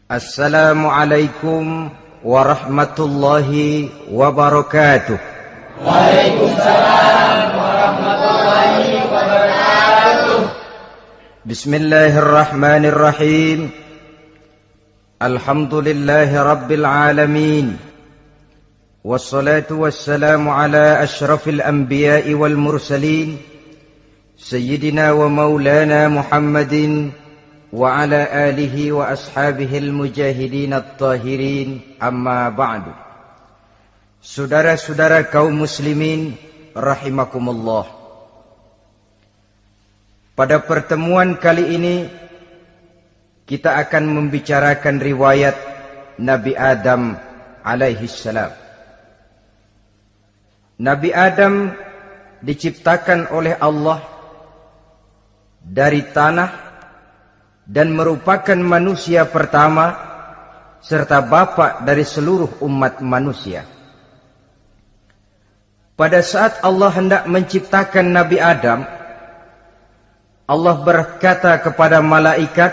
Assalamualaikum warahmatullahi wabarakatuh. Waalaikumsalam warahmatullahi wabarakatuh. Bismillahirrahmanirrahim. Alhamdulillahi rabbil alamin. Wassalatu wassalamu ala ashrafil anbiya'i wal mursalin, Sayyidina wa maulana Muhammadin wa ala alihi wa ashabihil mujahidin at-tahirin, amma ba'du. Saudara-saudara kaum muslimin rahimakumullah. Pada pertemuan kali ini kita akan membicarakan riwayat Nabi Adam alaihi salam. Nabi Adam diciptakan oleh Allah dari tanah dan merupakan manusia pertama serta bapa dari seluruh umat manusia. Pada saat Allah hendak menciptakan Nabi Adam, Allah berkata kepada malaikat,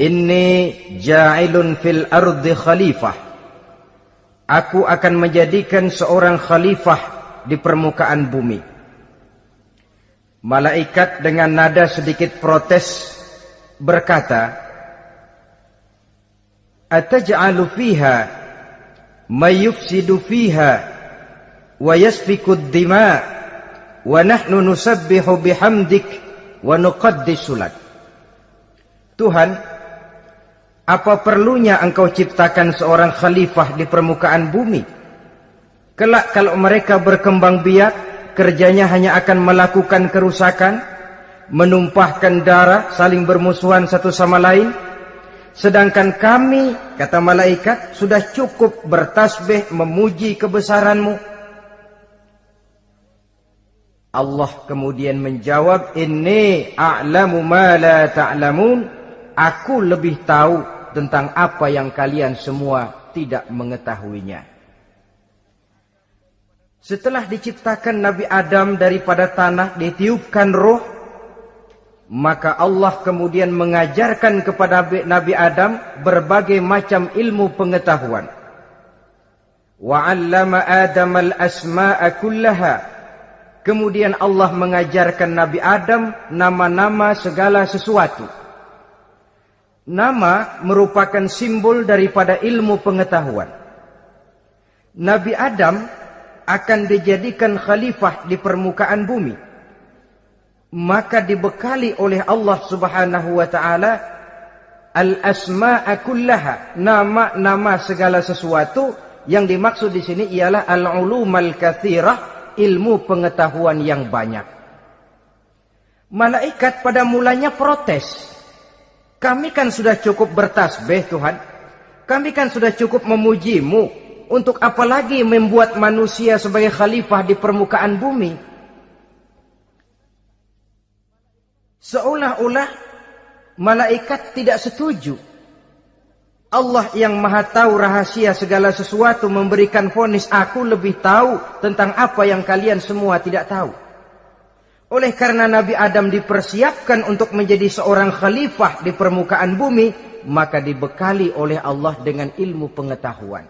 "Inni ja'ilun fil ardi khalifah." Aku akan menjadikan seorang khalifah di permukaan bumi. Malaikat dengan nada sedikit protes berkata, "Ataj'alu fiha may yufsidu fiha wa yasfiku ad-dima wa nahnu nusabbihu bihamdik wa nuqaddisu lak." Tuhan, apa perlunya engkau ciptakan seorang khalifah di permukaan bumi? Kelak kalau mereka berkembang biak, kerjanya hanya akan melakukan kerusakan, menumpahkan darah, saling bermusuhan satu sama lain. Sedangkan kami, kata malaikat, sudah cukup bertasbih memuji kebesaranmu. Allah kemudian menjawab, "Inni a'lamu ma la ta'lamun." Aku lebih tahu tentang apa yang kalian semua tidak mengetahuinya. Setelah diciptakan Nabi Adam daripada tanah, ditiupkan roh, maka Allah kemudian mengajarkan kepada Nabi Adam berbagai macam ilmu pengetahuan. Wa 'allama Adam al-asma'a kullaha. Kemudian Allah mengajarkan Nabi Adam nama-nama segala sesuatu. Nama merupakan simbol daripada ilmu pengetahuan. Nabi Adam akan dijadikan khalifah di permukaan bumi. Maka dibekali oleh Allah Subhanahu wa taala al-asma'a kullaha, nama-nama segala sesuatu. Yang dimaksud di sini ialah al-ulumal katsirah, ilmu pengetahuan yang banyak. Malaikat pada mulanya protes. Kami kan sudah cukup bertasbih Tuhan. Kami kan sudah cukup memujimu. Untuk apa lagi membuat manusia sebagai khalifah di permukaan bumi? Seolah-olah malaikat tidak setuju. Allah yang maha tahu rahasia segala sesuatu memberikan vonis, aku lebih tahu tentang apa yang kalian semua tidak tahu. Oleh karena Nabi Adam dipersiapkan untuk menjadi seorang khalifah di permukaan bumi, maka dibekali oleh Allah dengan ilmu pengetahuan.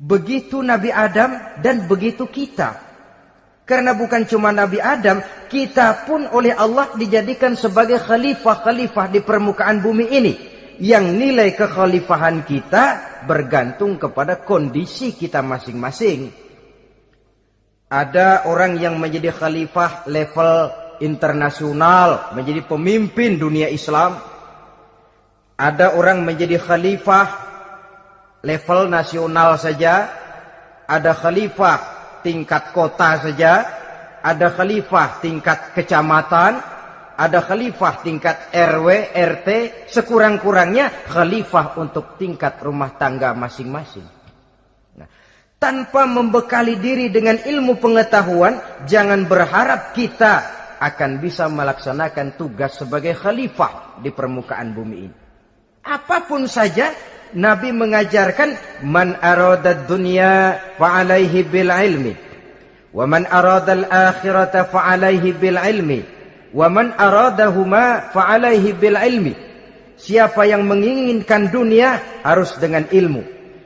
Begitu Nabi Adam dan begitu kita. Karena bukan cuma Nabi Adam, kita pun oleh Allah dijadikan sebagai khalifah-khalifah di permukaan bumi ini. Yang nilai kekhalifahan kita bergantung kepada kondisi kita masing-masing. Ada orang yang menjadi khalifah level internasional, menjadi pemimpin dunia Islam. Ada orang menjadi khalifah level nasional saja. Ada khalifah tingkat kota saja, ada khalifah tingkat kecamatan, ada khalifah tingkat RW, RT, sekurang-kurangnya khalifah untuk tingkat rumah tangga masing-masing. Nah, tanpa membekali diri dengan ilmu pengetahuan, jangan berharap kita akan bisa melaksanakan tugas sebagai khalifah di permukaan bumi ini. Apapun saja, Nabi mengajarkan, man aradad dunya fa'alaihi bil ilmi, wa man aradal akhirata fa'alaihi bil ilmi, wa man aradahuma fa'alaihi bil ilmi. Siapa yang menginginkan dunia harus dengan ilmu.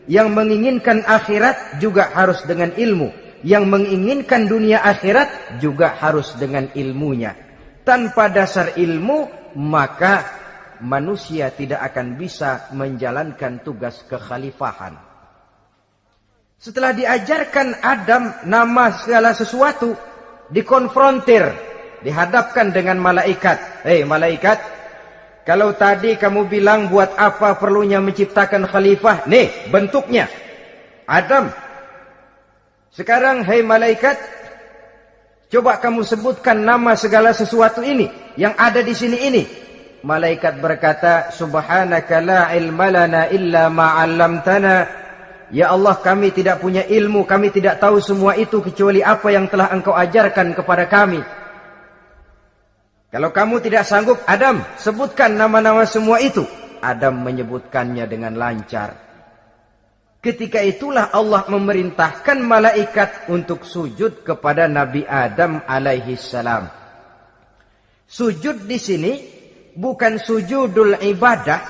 Yang menginginkan akhirat juga harus dengan ilmu. Yang menginginkan dunia akhirat juga harus dengan ilmunya. Tanpa dasar ilmu, maka manusia tidak akan bisa menjalankan tugas kekhalifahan. Setelah diajarkan Adam nama segala sesuatu, dikonfrontir, dihadapkan dengan malaikat. Hei malaikat, kalau tadi kamu bilang buat apa perlunya menciptakan khalifah? Nih bentuknya. Adam. Sekarang hei malaikat, coba kamu sebutkan nama segala sesuatu ini yang ada di sini ini. Malaikat berkata, Subhanaka la ilma lana illa ma 'allamtana. Ya Allah, kami tidak punya ilmu, kami tidak tahu semua itu kecuali apa yang telah Engkau ajarkan kepada kami. Kalau kamu tidak sanggup, Adam, sebutkan nama-nama semua itu. Adam menyebutkannya dengan lancar. Ketika itulah Allah memerintahkan malaikat untuk sujud kepada Nabi Adam alaihi salam. Sujud di sini bukan sujudul ibadah,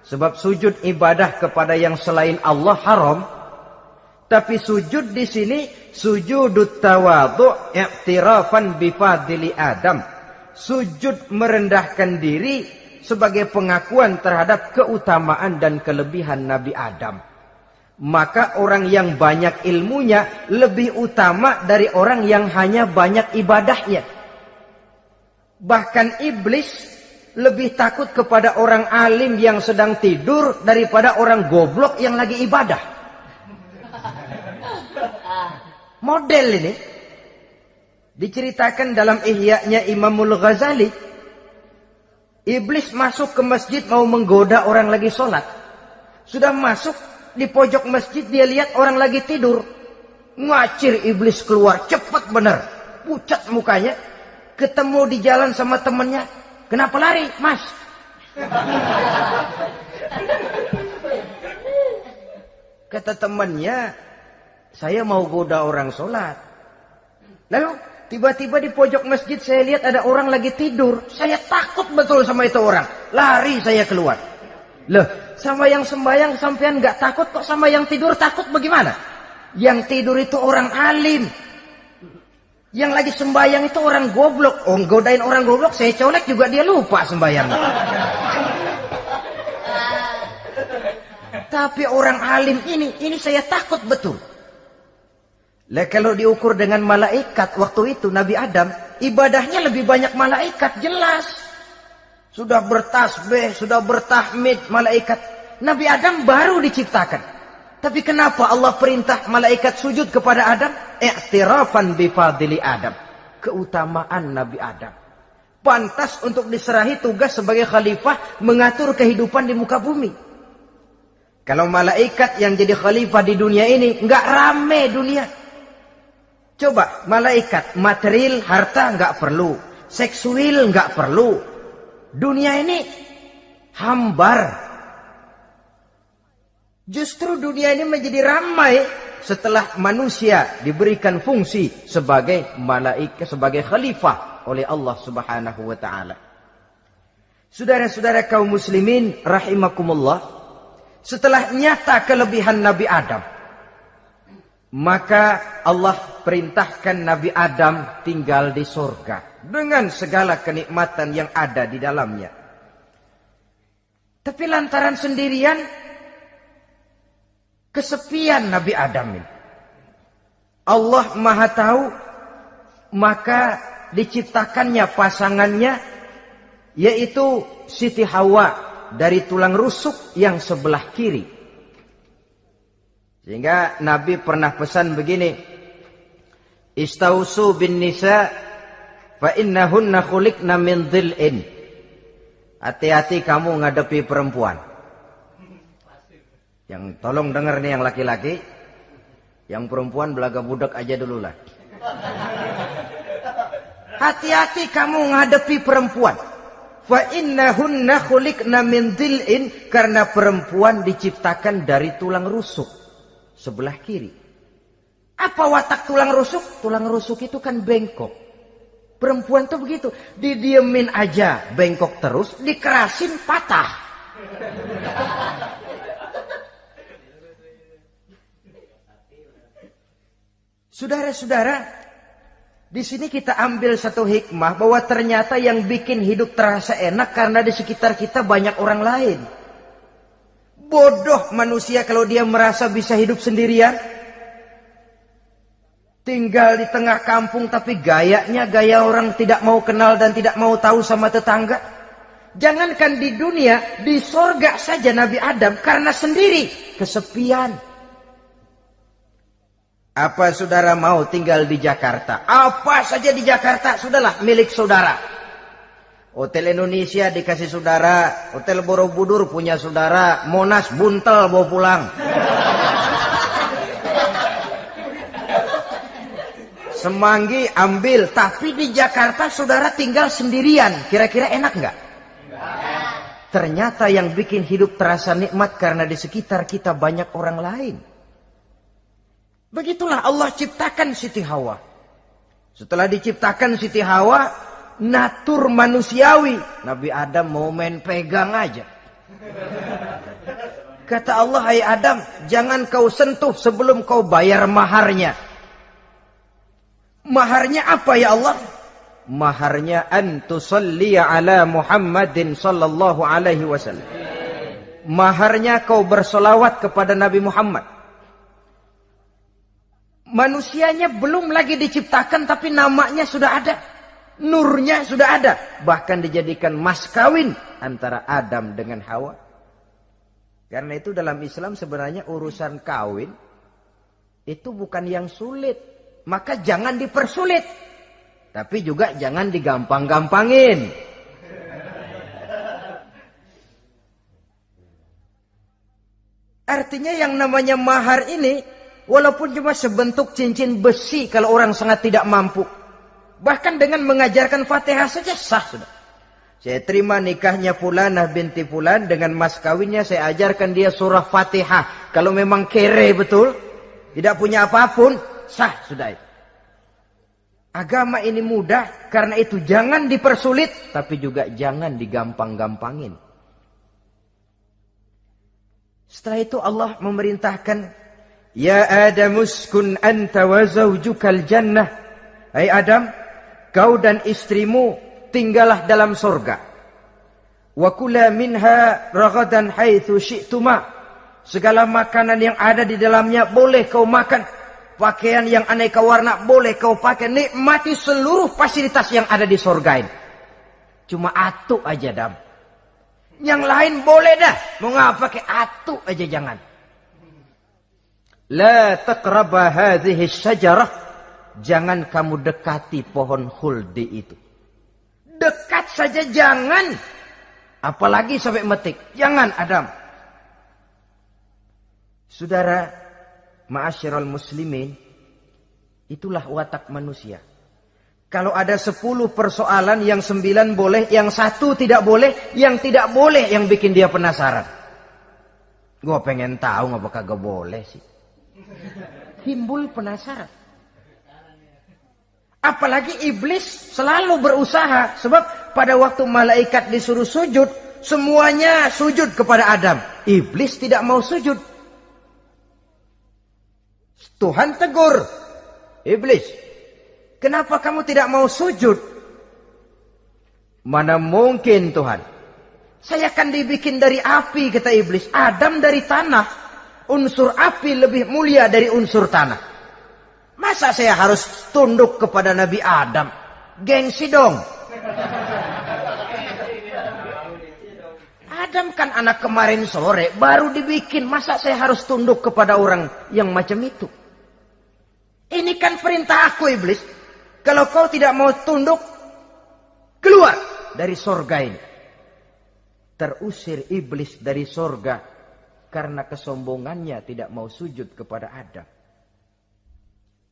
sebab sujud ibadah kepada yang selain Allah haram. Tapi sujud di sini sujudut tawadhu' i'tirafan bi fadli Adam. Sujud merendahkan diri sebagai pengakuan terhadap keutamaan dan kelebihan Nabi Adam. Maka orang yang banyak ilmunya lebih utama dari orang yang hanya banyak ibadahnya. Bahkan iblis lebih takut kepada orang alim yang sedang tidur daripada orang goblok yang lagi ibadah. Model ini diceritakan dalam Ihya-nya Imamul Ghazali. Iblis masuk ke masjid mau menggoda orang lagi sholat. Sudah masuk di pojok masjid, dia lihat orang lagi tidur. Ngacir iblis keluar, cepat benar. Pucat mukanya. Ketemu di jalan sama temannya. Kenapa lari, Mas? Kata temannya, saya mau goda orang sholat. Lalu tiba-tiba di pojok masjid saya lihat ada orang lagi tidur. Saya takut betul sama itu orang. Lari saya keluar. Loh, sama yang sembahyang sampean nggak takut, kok sama yang tidur takut bagaimana? Yang tidur itu orang alim. Yang lagi sembahyang itu orang goblok. Oh, godain orang goblok, saya colek juga dia lupa sembahyang. Tapi orang alim ini saya takut betul. Lah kalau diukur dengan malaikat waktu itu Nabi Adam, ibadahnya lebih banyak malaikat, jelas. Sudah bertasbih, sudah bertahmid malaikat. Nabi Adam baru diciptakan. Tapi kenapa Allah perintah malaikat sujud kepada Adam? I'tirafan bi fadli Adam. Keutamaan Nabi Adam. Pantas untuk diserahi tugas sebagai khalifah mengatur kehidupan di muka bumi. Kalau malaikat yang jadi khalifah di dunia ini, nggak rame dunia. Coba malaikat, material, harta nggak perlu, seksual nggak perlu. Dunia ini hambar. Justru dunia ini menjadi ramai setelah manusia diberikan fungsi sebagai malaikat, sebagai khalifah oleh Allah Subhanahu wa taala. Saudara-saudara kaum muslimin rahimakumullah, setelah nyata kelebihan Nabi Adam, maka Allah perintahkan Nabi Adam tinggal di surga dengan segala kenikmatan yang ada di dalamnya. Tapi lantaran sendirian, kesepian Nabi Adam ini. Allah Maha Tahu, maka diciptakannya pasangannya, yaitu Siti Hawa dari tulang rusuk yang sebelah kiri. Sehingga Nabi pernah pesan begini, Istausu bin nisa fa innahunna khuliqna min dhil'in. Hati-hati kamu ngadepi perempuan. Yang tolong dengar nih yang laki-laki, yang perempuan belaga budak aja dulu lah. Hati-hati kamu ngadepi perempuan. Fa innahunna khuliqna min dhil'in, karena perempuan diciptakan dari tulang rusuk sebelah kiri. Apa watak tulang rusuk? Tulang rusuk itu kan bengkok. Perempuan tuh begitu. Didiemin aja, bengkok terus, dikerasin patah. Saudara-saudara, di sini kita ambil satu hikmah bahwa ternyata yang bikin hidup terasa enak karena di sekitar kita banyak orang lain. Bodoh manusia kalau dia merasa bisa hidup sendirian. Tinggal di tengah kampung tapi gayanya gaya orang tidak mau kenal dan tidak mau tahu sama tetangga. Jangankan di dunia, di sorga saja Nabi Adam karena sendiri, kesepian. Apa saudara mau tinggal di Jakarta? Apa saja di Jakarta, sudahlah milik saudara. Hotel Indonesia dikasih saudara, Hotel Borobudur punya saudara, Monas buntel bawa pulang. Semanggi ambil, tapi di Jakarta saudara tinggal sendirian. Kira-kira enak nggak? Ternyata yang bikin hidup terasa nikmat karena di sekitar kita banyak orang lain. Begitulah Allah ciptakan Siti Hawa. Setelah diciptakan Siti Hawa, natur manusiawi. Nabi Adam mau main pegang aja. Kata Allah, hai Adam, jangan kau sentuh sebelum kau bayar maharnya. Maharnya apa ya Allah? Maharnya antusalliya ala Muhammadin sallallahu alaihi wasallam. Maharnya kau bersolawat kepada Nabi Muhammad. Manusianya belum lagi diciptakan tapi namanya sudah ada. Nurnya sudah ada. Bahkan dijadikan mas kawin antara Adam dengan Hawa. Karena itu dalam Islam sebenarnya urusan kawin itu bukan yang sulit. Maka jangan dipersulit. Tapi juga jangan digampang-gampangin. Artinya yang namanya mahar ini, walaupun cuma sebentuk cincin besi kalau orang sangat tidak mampu. Bahkan dengan mengajarkan Fatihah saja sah sudah. Saya terima nikahnya Fulanah binti Fulan, dengan mas kawinnya saya ajarkan dia surah Fatihah. Kalau memang kere betul, tidak punya apapun, sah sudah itu. Agama ini mudah, karena itu jangan dipersulit, tapi juga jangan digampang-gampangin. Setelah itu Allah memerintahkan, ya Adam uskun anta wa zawjukal jannah. Hai Adam, kau dan istrimu tinggallah dalam surga. Wa kula minha ragadan haitsu syi'tuma. Segala makanan yang ada di dalamnya boleh kau makan. Pakaian yang aneka warna boleh kau pakai. Nikmati seluruh fasilitas yang ada di surga ini. Cuma atu aja Adam. Yang lain boleh dah. Mau ngapa pakai atu aja jangan. La taqraba hadhihi syajarah. Jangan kamu dekati pohon khuldi itu. Dekat saja jangan. Apalagi sampai metik. Jangan Adam. Saudara, ma'asyiral muslimin, itulah watak manusia. Kalau ada 10 persoalan, yang 9 boleh, yang 1 tidak boleh, yang tidak boleh yang bikin dia penasaran. Gue pengen tahu ngapa kagak boleh sih. Timbul penasaran. Apalagi iblis selalu berusaha. Sebab pada waktu malaikat disuruh sujud, semuanya sujud kepada Adam. Iblis tidak mau sujud. Tuhan tegur, iblis, kenapa kamu tidak mau sujud? Mana mungkin Tuhan, saya akan dibikin dari api, kata iblis. Adam dari tanah, unsur api lebih mulia dari unsur tanah. Masa saya harus tunduk kepada Nabi Adam? Gengsi dong. Adam kan anak kemarin sore, baru dibikin. Masa saya harus tunduk kepada orang yang macam itu? Ini kan perintah aku iblis. Kalau kau tidak mau tunduk, keluar dari sorga ini. Terusir iblis dari sorga karena kesombongannya tidak mau sujud kepada Adam.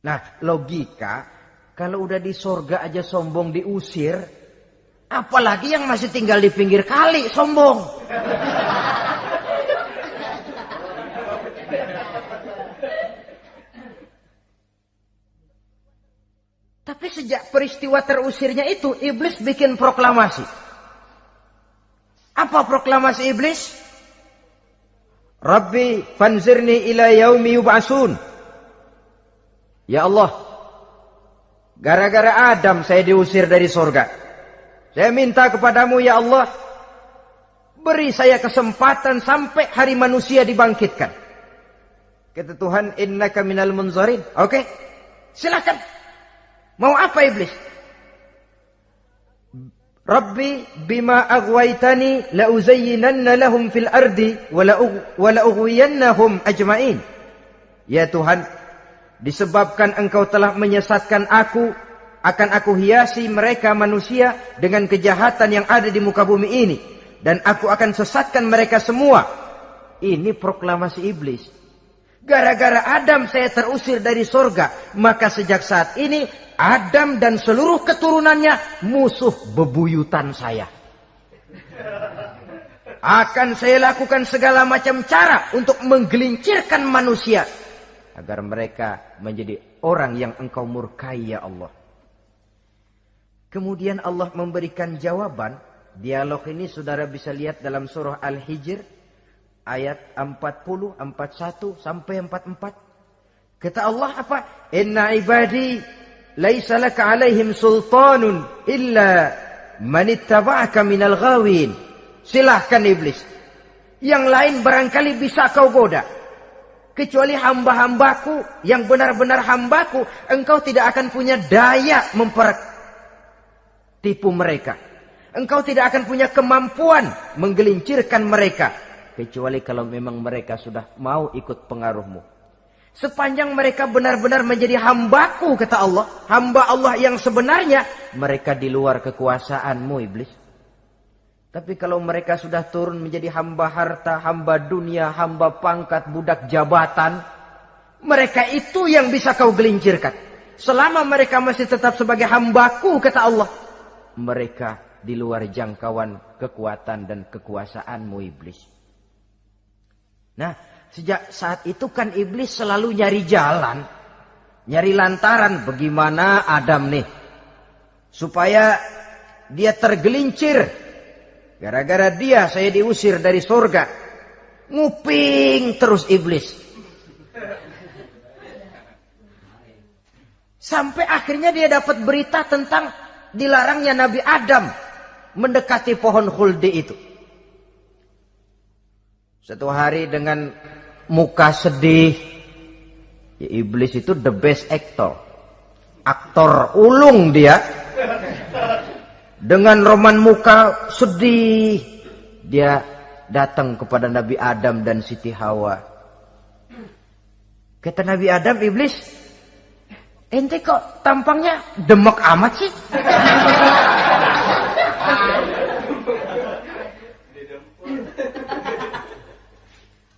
Nah, logika, kalau udah di sorga aja sombong diusir, apalagi yang masih tinggal di pinggir kali sombong. Tapi Sejak peristiwa terusirnya itu, iblis bikin proklamasi. Apa proklamasi iblis? Rabbi fanzirni ila yaumi yub'asun. Ya Allah, gara-gara Adam saya diusir dari surga. Saya minta kepadamu ya Allah, beri saya kesempatan sampai hari manusia dibangkitkan. Kata Tuhan, innaka minal munzarin. Oke, silakan. Mau apa iblis? Rabbi bima aghwaytani la uzayyinanna lahum fil ardi wa la ughwiyannahum ajma'in. Ya Tuhan, disebabkan engkau telah menyesatkan aku, akan aku hiasi mereka manusia dengan kejahatan yang ada di muka bumi ini, dan aku akan sesatkan mereka semua. Ini proklamasi iblis. Gara-gara Adam saya terusir dari surga, maka sejak saat ini Adam dan seluruh keturunannya musuh bebuyutan saya. Akan saya lakukan segala macam cara untuk menggelincirkan manusia agar mereka menjadi orang yang engkau murkai ya Allah. Kemudian Allah memberikan jawaban. Dialog ini saudara bisa lihat dalam surah Al-Hijr ayat 40, 41 sampai 44. Kata Allah apa? Inna ibadi laisa laka alaihim sultanun illa man ittaba'aka minal ghawin. Silahkan iblis. Yang lain barangkali bisa kau goda. Kecuali hamba-hambaku yang benar-benar hambaku, engkau tidak akan punya daya mempertipu mereka. Engkau tidak akan punya kemampuan menggelincirkan mereka. Kecuali kalau memang mereka sudah mau ikut pengaruhmu. Sepanjang mereka benar-benar menjadi hambaku, kata Allah. Hamba Allah yang sebenarnya, mereka di luar kekuasaanmu iblis. Tapi kalau mereka sudah turun menjadi hamba harta, hamba dunia, hamba pangkat, budak jabatan, mereka itu yang bisa kau gelincirkan. Selama mereka masih tetap sebagai hambaku, kata Allah, mereka di luar jangkauan kekuatan dan kekuasaanmu iblis. Nah, sejak saat itu kan iblis selalu nyari jalan, nyari lantaran bagaimana Adam nih supaya dia tergelincir. Gara-gara dia saya diusir dari surga. Nguping terus iblis. Sampai akhirnya dia dapat berita tentang dilarangnya Nabi Adam mendekati pohon khuldi itu. Satu hari dengan muka sedih, ya iblis itu the best actor. Aktor ulung dia. Dengan roman muka sedih, dia datang kepada Nabi Adam dan Siti Hawa. Kata Nabi Adam, iblis, ente kok tampangnya demek amat sih?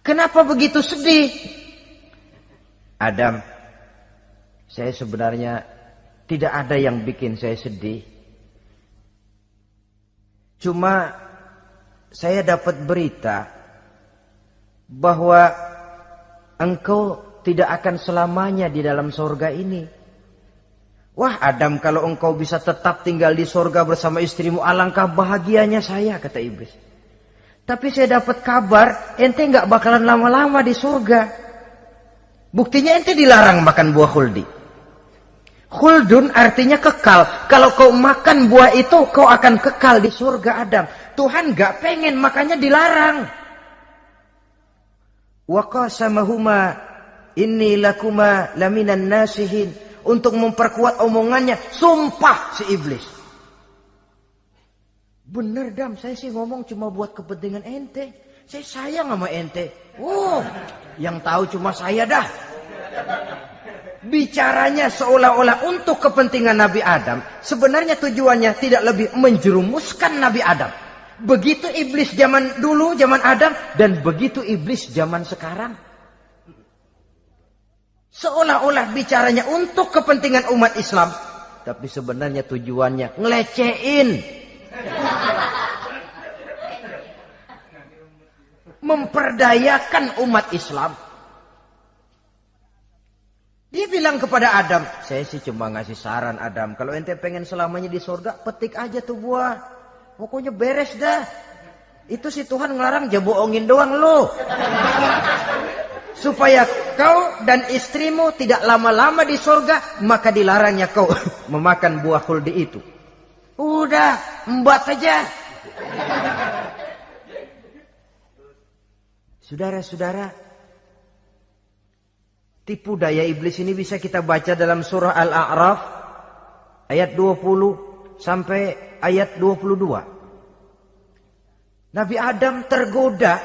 Kenapa begitu sedih? Adam, saya sebenarnya tidak ada yang bikin saya sedih. Cuma saya dapat berita bahwa engkau tidak akan selamanya di dalam surga ini. Wah Adam, kalau engkau bisa tetap tinggal di surga bersama istrimu, alangkah bahagianya saya, kata iblis. Tapi saya dapat kabar ente nggak bakalan lama-lama di surga. Buktinya ente dilarang makan buah khuldi. Khuldun artinya kekal. Kalau kau makan buah itu, kau akan kekal di surga Adam. Tuhan gak pengen, makanya dilarang. Wa qasamahuma inni lakuma laminan nasihin. Untuk memperkuat omongannya, sumpah si iblis. Bener Dam, saya sih ngomong cuma buat kepentingan ente. Saya sayang sama ente. Yang tahu cuma saya dah. Bicaranya seolah-olah untuk kepentingan Nabi Adam. Sebenarnya tujuannya tidak lebih menjerumuskan Nabi Adam. Begitu iblis zaman dulu, zaman Adam. Dan begitu iblis zaman sekarang. Seolah-olah bicaranya untuk kepentingan umat Islam. Tapi sebenarnya tujuannya ngelecehin. Memperdayakan umat Islam. Dia bilang kepada Adam, saya sih cuma ngasih saran Adam, kalau ente pengen selamanya di surga, petik aja tuh buah. Pokoknya beres dah. Itu si Tuhan ngelarang, aja bohongin doang lo. Supaya kau dan istrimu tidak lama-lama di surga, maka dilarangnya kau memakan buah khuldi itu. Udah, embat aja. Saudara-saudara, tipu daya iblis ini bisa kita baca dalam surah Al-A'raf ayat 20 sampai ayat 22. Nabi Adam tergoda,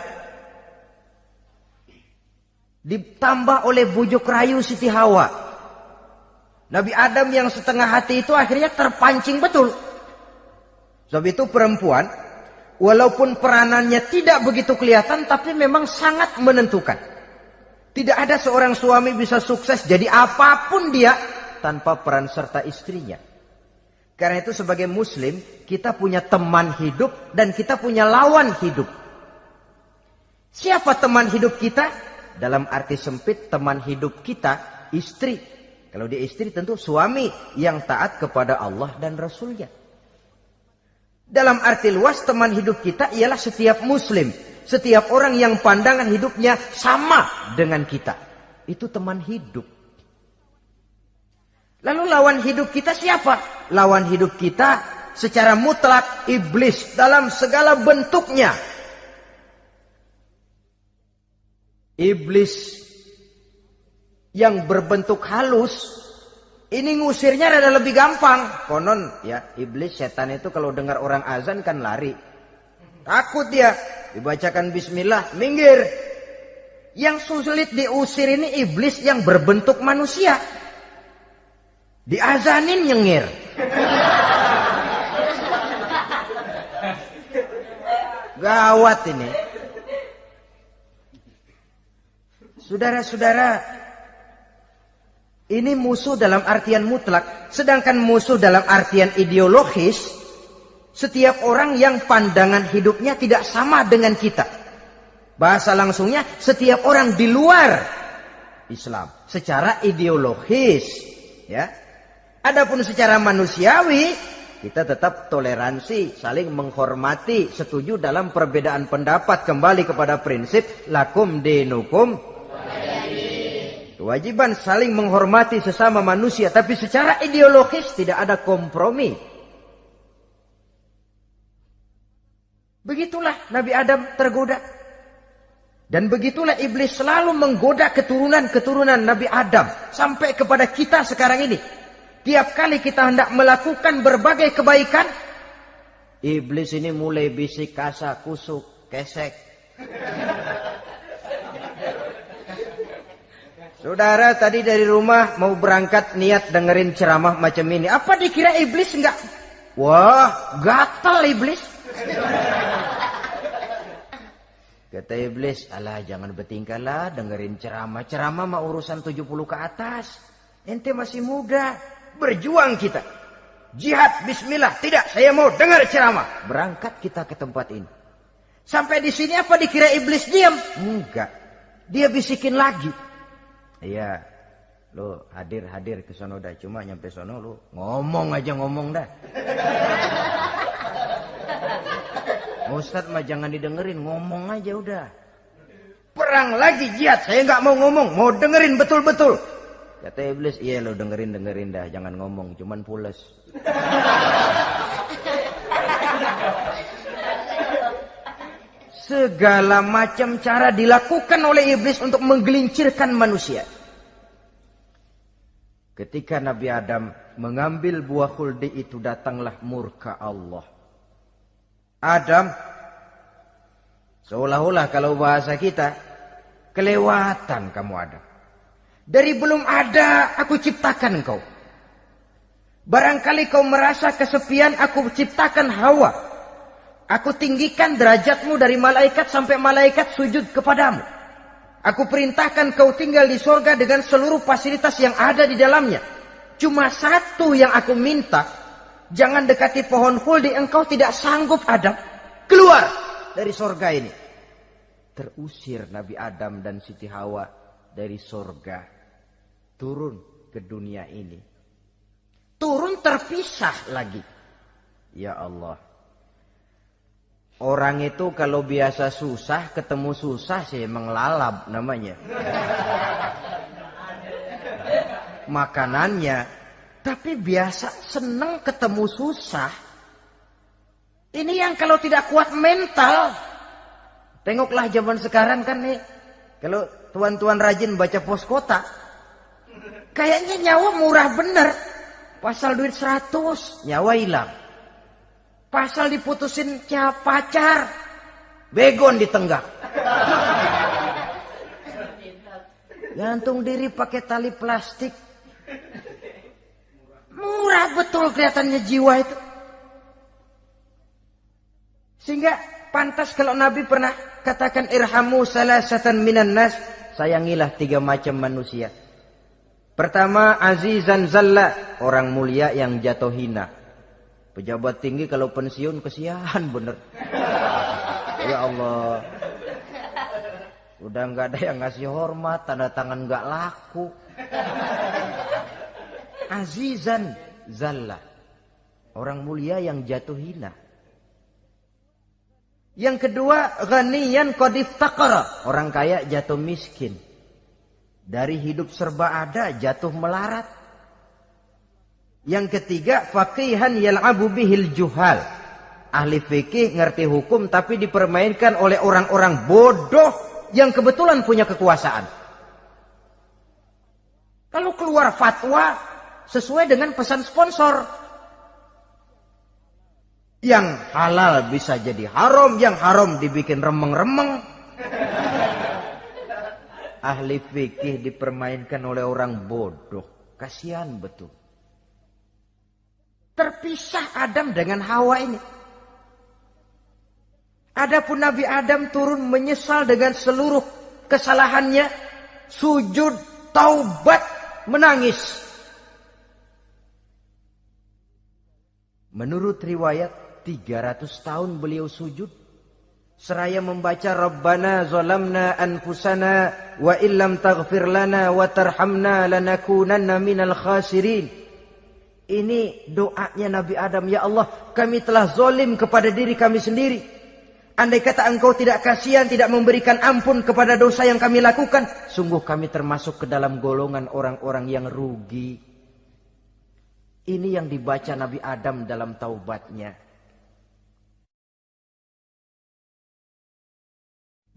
ditambah oleh bujuk rayu Siti Hawa. Nabi Adam yang setengah hati itu akhirnya terpancing betul. Sebab itu perempuan, walaupun peranannya tidak begitu kelihatan, tapi memang sangat menentukan. Tidak ada seorang suami bisa sukses jadi apapun dia tanpa peran serta istrinya. Karena itu sebagai muslim, kita punya teman hidup dan kita punya lawan hidup. Siapa teman hidup kita? Dalam arti sempit, teman hidup kita istri. Kalau dia istri tentu suami yang taat kepada Allah dan Rasulnya. Dalam arti luas, teman hidup kita ialah setiap muslim. Setiap orang yang pandangan hidupnya sama dengan kita. Itu teman hidup. Lalu lawan hidup kita siapa? Lawan hidup kita secara mutlak iblis dalam segala bentuknya. Iblis yang berbentuk halus, ini ngusirnya rada lebih gampang. Konon ya, iblis setan itu kalau dengar orang azan kan lari. Takut dia, dibacakan bismillah, minggir. Yang sulit diusir ini iblis yang berbentuk manusia. Diazanin nyengir. Gawat ini. Saudara-saudara, ini musuh dalam artian mutlak. Sedangkan musuh dalam artian ideologis, setiap orang yang pandangan hidupnya tidak sama dengan kita. Bahasa langsungnya, setiap orang di luar Islam secara ideologis, ya. Adapun secara manusiawi, kita tetap toleransi, saling menghormati, setuju dalam perbedaan pendapat, kembali kepada prinsip lakum dinukum. Kewajiban saling menghormati sesama manusia, tapi secara ideologis tidak ada kompromi. Begitulah Nabi Adam tergoda. Dan begitulah iblis selalu menggoda keturunan-keturunan Nabi Adam. Sampai kepada kita sekarang ini. Tiap kali kita hendak melakukan berbagai kebaikan, iblis ini mulai bisik, kasa, kusuk, kesek. Saudara tadi dari rumah mau berangkat niat dengerin ceramah macam ini. Apa dikira iblis enggak? Wah, gatal iblis. Kata iblis, alah jangan bertingkah lah dengerin ceramah. Ceramah mah urusan 70 ke atas. Ente masih muda. Berjuang kita. Jihad, bismillah. Tidak, saya mau dengar ceramah. Berangkat kita ke tempat ini. Sampai di sini apa dikira iblis diam? Enggak. Dia bisikin lagi. Iya, lo hadir ke sono dah. Cuma nyampe sono lo ngomong aja ngomong dah. Ustadz mah jangan didengerin, ngomong aja udah. Perang lagi jihad, saya nggak mau ngomong, mau dengerin betul-betul. Kata iblis, iya lo dengerin dah, jangan ngomong, cuman pules. Segala macam cara dilakukan oleh iblis untuk menggelincirkan manusia. Ketika Nabi Adam mengambil buah khuldi itu, datanglah murka Allah. Adam, seolah-olah kalau bahasa kita, kelewatan kamu Adam. Dari belum ada aku ciptakan engkau. Barangkali kau merasa kesepian, aku ciptakan Hawa. Aku tinggikan derajatmu dari malaikat sampai malaikat sujud kepadamu. Aku perintahkan kau tinggal di surga dengan seluruh fasilitas yang ada di dalamnya. Cuma satu yang aku minta, jangan dekati pohon khuldi, engkau tidak sanggup Adam. Keluar dari surga ini. Terusir Nabi Adam dan Siti Hawa dari surga. turun ke dunia ini. Turun terpisah lagi. Ya Allah. Orang itu kalau biasa susah, ketemu susah sih menglalap namanya. Makanannya. Tapi biasa seneng ketemu susah. Ini yang kalau tidak kuat mental. Tengoklah zaman sekarang kan nih. Kalau tuan-tuan rajin baca pos kota. Kayaknya nyawa murah bener. Pasal duit 100, nyawa hilang. Pasal diputusin pacar, begon ditenggak. Gantung diri pakai tali plastik. Murah betul kelihatannya jiwa itu. Sehingga pantas kalau Nabi pernah katakan irhamu salasatan minan nas, sayangilah 3 macam manusia. Pertama, azizan zalla, orang mulia yang jatuh hina. Pejabat tinggi kalau pensiun kesian bener. Ya Allah. Udah nggak ada yang ngasih hormat, tanda tangan nggak laku. Azizan zalla, orang mulia yang jatuh hina. Yang kedua, ghaniyan qad iftaqara, orang kaya jatuh miskin. Dari hidup serba ada jatuh melarat. Yang ketiga, faqihan yal'abu bihil juhal, ahli fikih ngerti hukum tapi dipermainkan oleh orang-orang bodoh yang kebetulan punya kekuasaan. Kalau keluar fatwa sesuai dengan pesan sponsor, yang halal bisa jadi haram, yang haram dibikin remeng-remeng. Ahli fikih dipermainkan oleh orang bodoh. Kasihan betul. Terpisah Adam dengan Hawa ini. Adapun Nabi Adam turun menyesal dengan seluruh kesalahannya. Sujud, taubat, menangis. Menurut riwayat 300 tahun beliau sujud. Seraya membaca Rabbana zalamna anfusana wa illam taghfir lana wa tarhamna lanakunanna minal khasirin. Ini doanya Nabi Adam. Ya Allah, kami telah zalim kepada diri kami sendiri. Andai kata engkau tidak kasihan, tidak memberikan ampun kepada dosa yang kami lakukan, sungguh kami termasuk ke dalam golongan orang-orang yang rugi. Ini yang dibaca Nabi Adam dalam taubatnya.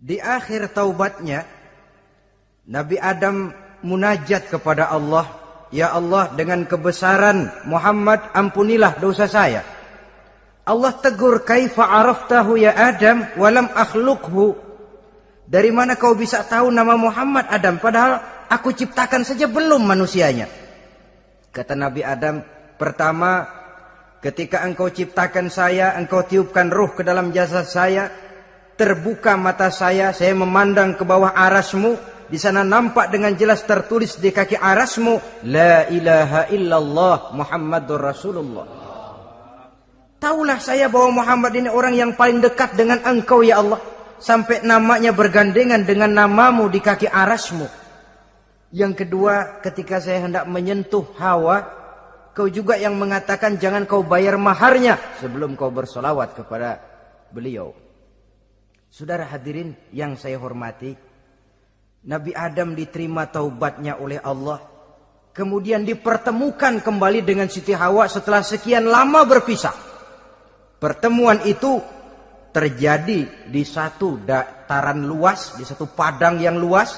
Di akhir taubatnya, Nabi Adam munajat kepada Allah. Ya Allah, dengan kebesaran Muhammad, ampunilah dosa saya. Allah tegur, kaifa araftahu ya Adam walam akhluqhu. Dari mana kau bisa tahu nama Muhammad Adam, padahal aku ciptakan saja belum manusianya. Kata Nabi Adam, pertama, ketika engkau ciptakan saya, engkau tiupkan ruh ke dalam jasad saya, terbuka mata saya memandang ke bawah arasmu. Di sana nampak dengan jelas tertulis di kaki arasmu, La ilaha illallah Muhammadur Rasulullah. Taulah saya bahwa Muhammad ini orang yang paling dekat dengan engkau ya Allah. Sampai namanya bergandengan dengan namamu di kaki arasmu. Yang kedua, ketika saya hendak menyentuh Hawa, kau juga yang mengatakan jangan kau bayar maharnya sebelum kau bersolawat kepada beliau. Saudara hadirin yang saya hormati, Nabi Adam diterima taubatnya oleh Allah. Kemudian dipertemukan kembali dengan Siti Hawa setelah sekian lama berpisah. Pertemuan itu terjadi di satu dataran luas, di satu padang yang luas,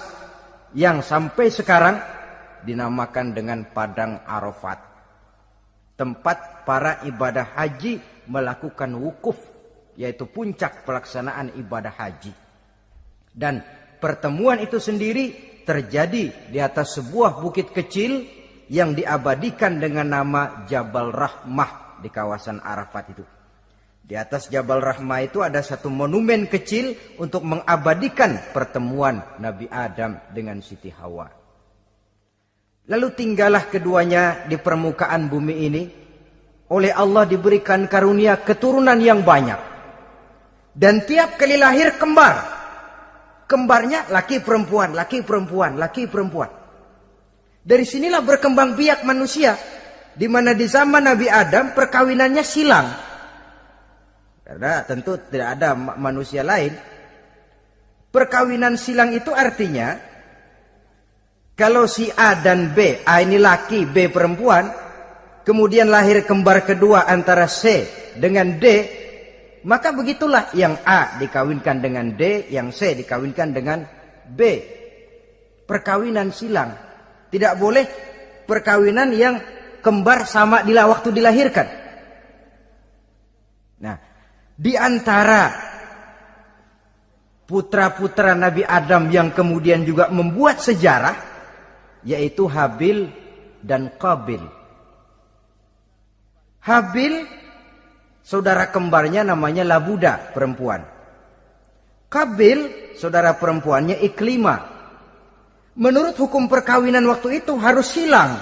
yang sampai sekarang dinamakan dengan Padang Arafat. Tempat para ibadah haji melakukan wukuf, yaitu puncak pelaksanaan ibadah haji. Dan pertemuan itu sendiri terjadi di atas sebuah bukit kecil yang diabadikan dengan nama Jabal Rahmah di kawasan Arafat itu. Di atas Jabal Rahmah itu ada satu monumen kecil untuk mengabadikan pertemuan Nabi Adam dengan Siti Hawa. Lalu tinggallah keduanya di permukaan bumi ini. Oleh Allah diberikan karunia keturunan yang banyak. Dan tiap kali lahir kembar. Kembarnya laki perempuan, laki perempuan, laki perempuan. Dari sinilah berkembang biak manusia. Di mana di zaman Nabi Adam perkawinannya silang. Karena tentu tidak ada manusia lain. Perkawinan silang itu artinya, kalau si A dan B, A ini laki, B perempuan, kemudian lahir kembar kedua antara C dengan D, maka begitulah yang A dikawinkan dengan D, yang C dikawinkan dengan B. Perkawinan silang. Tidak boleh perkawinan yang kembar sama waktu dilahirkan. Nah, di antara putra-putra Nabi Adam yang kemudian juga membuat sejarah, yaitu Habil dan Qabil. Habil, saudara kembarnya namanya Labuda, perempuan. Qabil, saudara perempuannya Iklimah. Menurut hukum perkawinan waktu itu harus silang.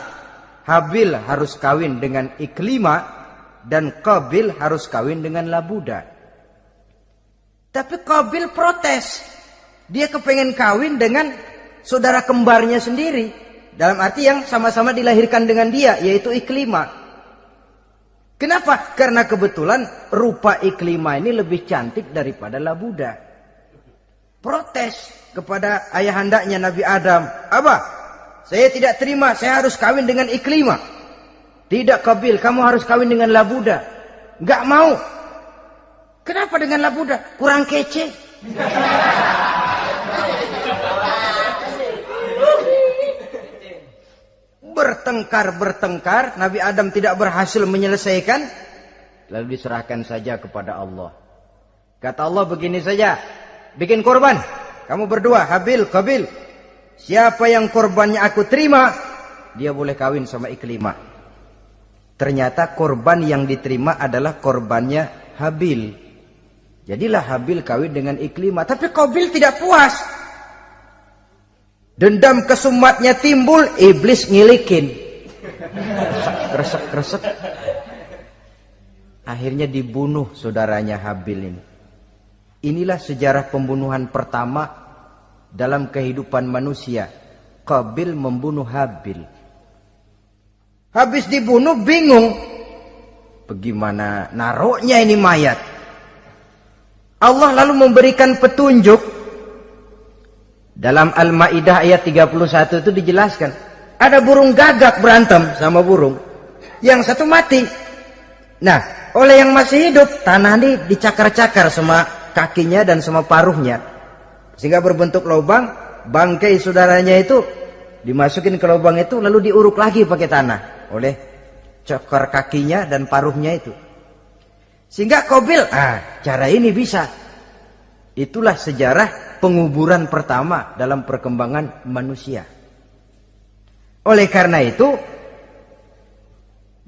Habil harus kawin dengan Iklimah dan Qabil harus kawin dengan Labuda. Tapi Qabil protes. Dia kepengen kawin dengan saudara kembarnya sendiri. Dalam arti yang sama-sama dilahirkan dengan dia, yaitu Iklimah. Kenapa? Karena kebetulan rupa Iklimah ini lebih cantik daripada Labuda. Protes kepada ayahandanya Nabi Adam. Abah, saya tidak terima, saya harus kawin dengan Iklimah. Tidak Qabil, kamu harus kawin dengan Labuda. Enggak mau. Kenapa dengan Labuda? Kurang kece. Bertengkar, Nabi Adam tidak berhasil menyelesaikan. Lalu diserahkan saja kepada Allah. Kata Allah begini saja, bikin korban. Kamu berdua, Habil, Qabil. Siapa yang korbannya aku terima, dia boleh kawin sama Iklimah. Ternyata korban yang diterima adalah korbannya Habil. Jadilah Habil kawin dengan Iklimah. Tapi Qabil tidak puas. Dendam kesumatnya timbul, iblis ngilikin. Kresek. Akhirnya dibunuh saudaranya Habil ini. Inilah sejarah pembunuhan pertama dalam kehidupan manusia. Qabil membunuh Habil. Habis dibunuh bingung. Bagaimana naruhnya ini mayat? Allah lalu memberikan petunjuk. Dalam Al-Maidah ayat 31 itu dijelaskan. Ada burung gagak berantem sama burung. Yang satu mati. Nah, oleh yang masih hidup, tanah ini dicakar-cakar sama kakinya dan sama paruhnya. Sehingga berbentuk lubang, bangkai saudaranya itu dimasukin ke lubang itu lalu diuruk lagi pakai tanah. Oleh cakar kakinya dan paruhnya itu. Sehingga Qabil, cara ini bisa. Itulah sejarah penguburan pertama dalam perkembangan manusia. Oleh karena itu,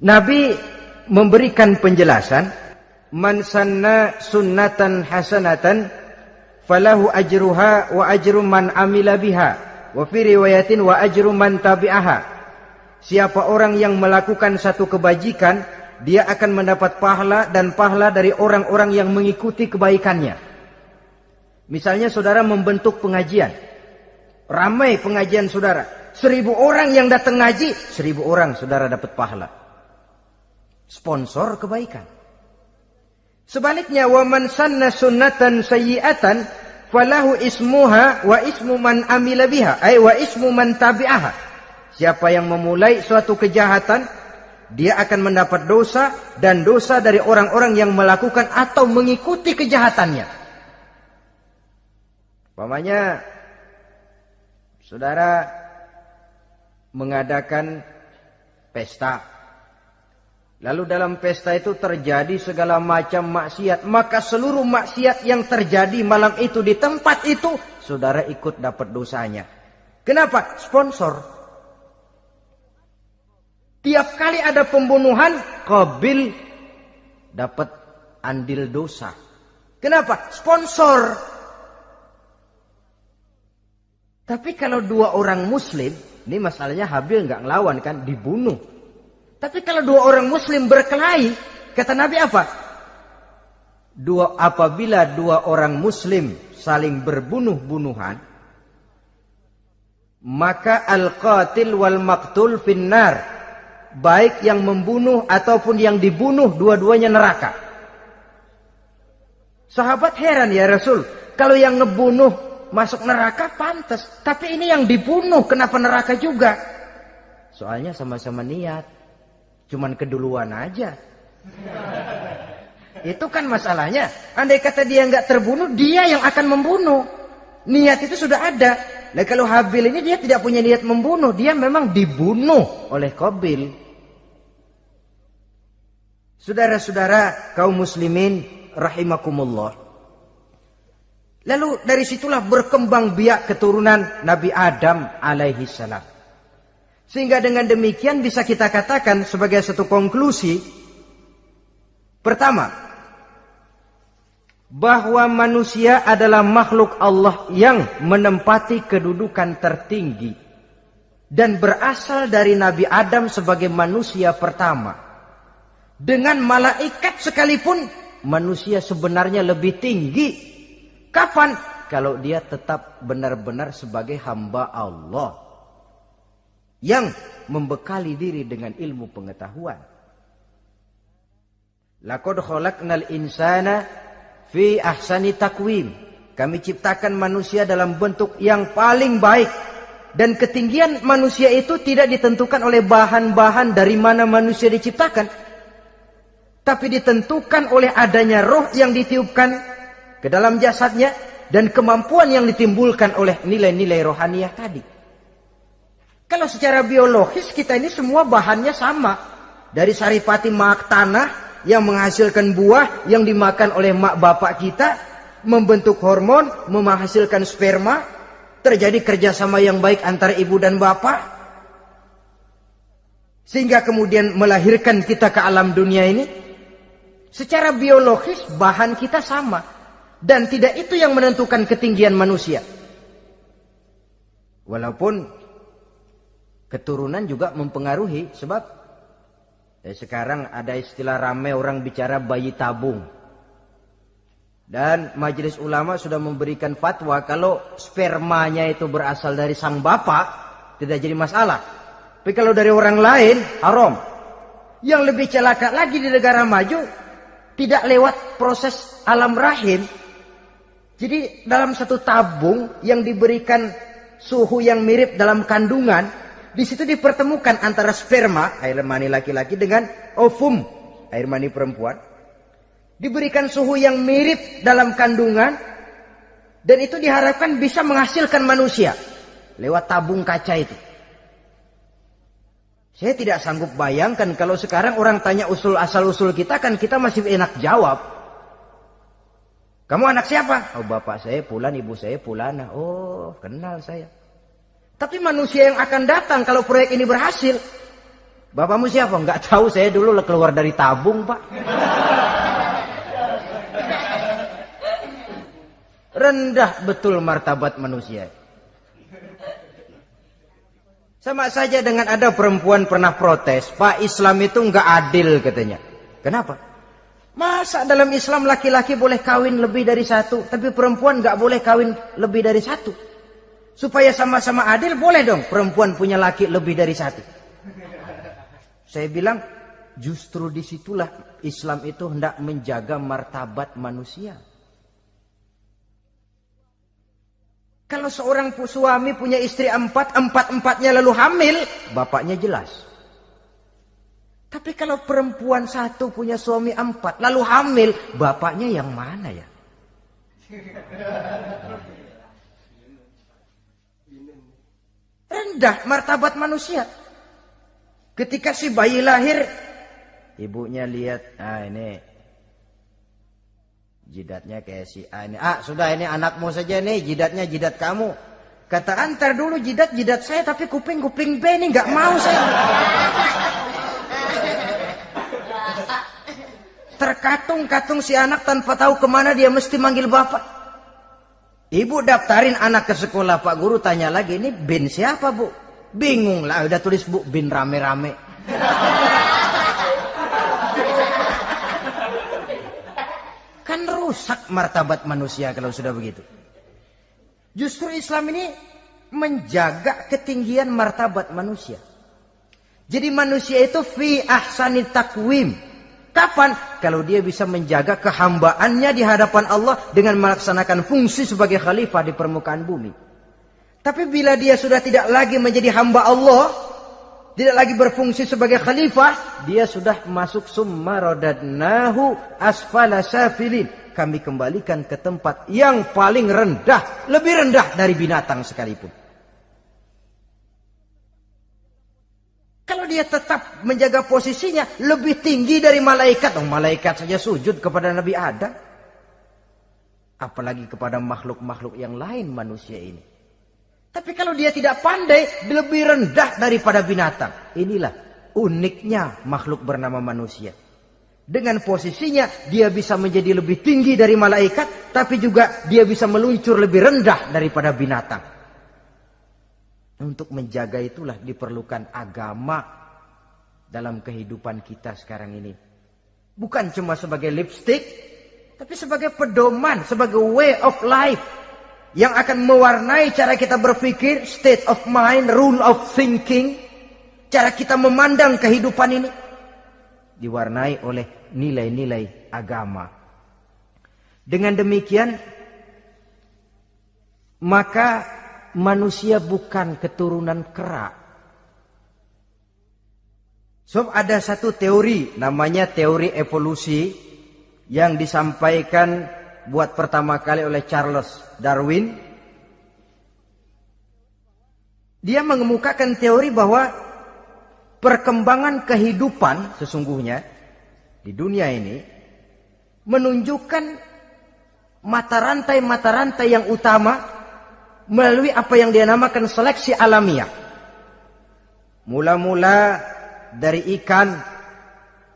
Nabi memberikan penjelasan, man sanna sunnatan hasanatan falahu ajruha wa ajru man amila biha wa fi riwayatin wa ajru man tabi'aha. Siapa orang yang melakukan satu kebajikan, dia akan mendapat pahala dan pahala dari orang-orang yang mengikuti kebaikannya. Misalnya saudara membentuk pengajian, ramai pengajian saudara, 1000 orang yang datang ngaji, 1000 orang saudara dapat pahala. Sponsor kebaikan. Sebaliknya, wa man sanna sunnatan sayyi'atan falahu ismuha wa ismu man amila biha, ay wa ismu man tabi'aha. Siapa yang memulai suatu kejahatan, dia akan mendapat dosa dan dosa dari orang-orang yang melakukan atau mengikuti kejahatannya. Umpamanya saudara mengadakan pesta, lalu dalam pesta itu terjadi segala macam maksiat, maka seluruh maksiat yang terjadi malam itu di tempat itu, saudara ikut dapat dosanya. Kenapa? Sponsor. Tiap kali ada pembunuhan, Qabil dapat andil dosa. Kenapa? Sponsor. Tapi kalau 2 orang muslim, ini masalahnya Habil nggak ngelawan kan, dibunuh. Tapi kalau 2 orang muslim berkelahi, kata Nabi apa? Apabila 2 orang muslim saling berbunuh-bunuhan, maka al-qatil wal maqtul finnar, baik yang membunuh ataupun yang dibunuh dua-duanya neraka. Sahabat heran, ya Rasul, kalau yang ngebunuh masuk neraka pantas, tapi ini yang dibunuh kenapa neraka juga? Soalnya sama-sama niat, cuman keduluan aja. Itu kan masalahnya. Andai kata dia nggak terbunuh, dia yang akan membunuh. Niat itu sudah ada. Nah kalau Habil ini dia tidak punya niat membunuh, dia memang dibunuh oleh Qabil. Saudara-saudara kaum muslimin rahimakumullah. Lalu dari situlah berkembang biak keturunan Nabi Adam alaihi salam. Sehingga dengan demikian bisa kita katakan sebagai satu konklusi, pertama, bahwa manusia adalah makhluk Allah yang menempati kedudukan tertinggi dan berasal dari Nabi Adam sebagai manusia pertama. Dengan malaikat sekalipun, manusia sebenarnya lebih tinggi. Kapan? Kalau dia tetap benar-benar sebagai hamba Allah yang membekali diri dengan ilmu pengetahuan. Laqad khalaqnal insana fi ahsani takwim. Kami ciptakan manusia dalam bentuk yang paling baik. Dan ketinggian manusia itu tidak ditentukan oleh bahan-bahan dari mana manusia diciptakan, tapi ditentukan oleh adanya roh yang ditiupkan ke dalam jasadnya dan kemampuan yang ditimbulkan oleh nilai-nilai rohaniah tadi. Kalau secara biologis kita ini semua bahannya sama. Dari saripati mak tanah yang menghasilkan buah yang dimakan oleh mak bapak kita, membentuk hormon, menghasilkan sperma, terjadi kerjasama yang baik antara ibu dan bapak, sehingga kemudian melahirkan kita ke alam dunia ini. Secara biologis bahan kita sama, dan tidak itu yang menentukan ketinggian manusia. Walaupun keturunan juga mempengaruhi, sebab sekarang ada istilah ramai orang bicara bayi tabung. Dan majelis ulama sudah memberikan fatwa kalau spermanya itu berasal dari sang bapak, tidak jadi masalah. Tapi kalau dari orang lain, haram. Yang lebih celaka lagi di negara maju, tidak lewat proses alam rahim. Jadi dalam satu tabung yang diberikan suhu yang mirip dalam kandungan, di situ dipertemukan antara sperma, air mani laki-laki, dengan ovum, air mani perempuan. Diberikan suhu yang mirip dalam kandungan, dan itu diharapkan bisa menghasilkan manusia lewat tabung kaca itu. Saya tidak sanggup bayangkan kalau sekarang orang tanya usul asal-usul kita, kan kita masih enak jawab. Kamu anak siapa? Oh, bapak saya Fulan, ibu saya Fulana. Oh, kenal saya. Tapi manusia yang akan datang kalau proyek ini berhasil, bapakmu siapa? Enggak tahu, saya dulu keluar dari tabung, Pak. Rendah betul martabat manusia. Sama saja dengan ada perempuan pernah protes, Pak, Islam itu enggak adil katanya. Kenapa? Masa dalam Islam laki-laki boleh kawin lebih dari satu, tapi perempuan enggak boleh kawin lebih dari satu? Supaya sama-sama adil, boleh dong perempuan punya laki lebih dari satu. Saya bilang, justru disitulah Islam itu hendak menjaga martabat manusia. Kalau seorang suami punya istri empat-empatnya lalu hamil, bapaknya jelas. Tapi kalau perempuan satu punya suami 4 lalu hamil, bapaknya yang mana ya? Rendah martabat manusia. Ketika si bayi lahir, ibunya lihat, ini jidatnya kayak si A ini. Sudah, ini anakmu saja nih, jidatnya jidat kamu. Kata, antar dulu jidat saya, tapi kuping B ini nggak mau saya. Terkatung-katung si anak tanpa tahu kemana dia mesti manggil bapak. Ibu daftarin anak ke sekolah, Pak Guru tanya lagi, ini bin siapa, Bu? Bingung lah, udah tulis, Bu, bin rame-rame. Kan rusak martabat manusia kalau sudah begitu. Justru Islam ini menjaga ketinggian martabat manusia. Jadi manusia itu fi ahsani takwim. Kapan? Kalau dia bisa menjaga kehambaannya di hadapan Allah dengan melaksanakan fungsi sebagai khalifah di permukaan bumi. Tapi bila dia sudah tidak lagi menjadi hamba Allah, tidak lagi berfungsi sebagai khalifah, dia sudah masuk summa radadnahu asfala safilin. Kami kembalikan ke tempat yang paling rendah, lebih rendah dari binatang sekalipun. Kalau dia tetap menjaga posisinya lebih tinggi dari malaikat, malaikat saja sujud kepada Nabi Adam, apalagi kepada makhluk-makhluk yang lain manusia ini. Tapi kalau dia tidak pandai, lebih rendah daripada binatang. Inilah uniknya makhluk bernama manusia. Dengan posisinya dia bisa menjadi lebih tinggi dari malaikat, tapi juga dia bisa meluncur lebih rendah daripada binatang. Untuk menjaga itulah diperlukan agama dalam kehidupan kita sekarang ini. Bukan cuma sebagai lipstick, tapi sebagai pedoman, sebagai way of life yang akan mewarnai cara kita berpikir, state of mind, rule of thinking, cara kita memandang kehidupan ini diwarnai oleh nilai-nilai agama. Dengan demikian, maka manusia bukan keturunan kera. So, ada satu teori namanya teori evolusi yang disampaikan buat pertama kali oleh Charles Darwin. Dia mengemukakan teori bahwa perkembangan kehidupan sesungguhnya di dunia ini menunjukkan mata rantai yang utama melalui apa yang dia namakan seleksi alamiah. Mula-mula dari ikan,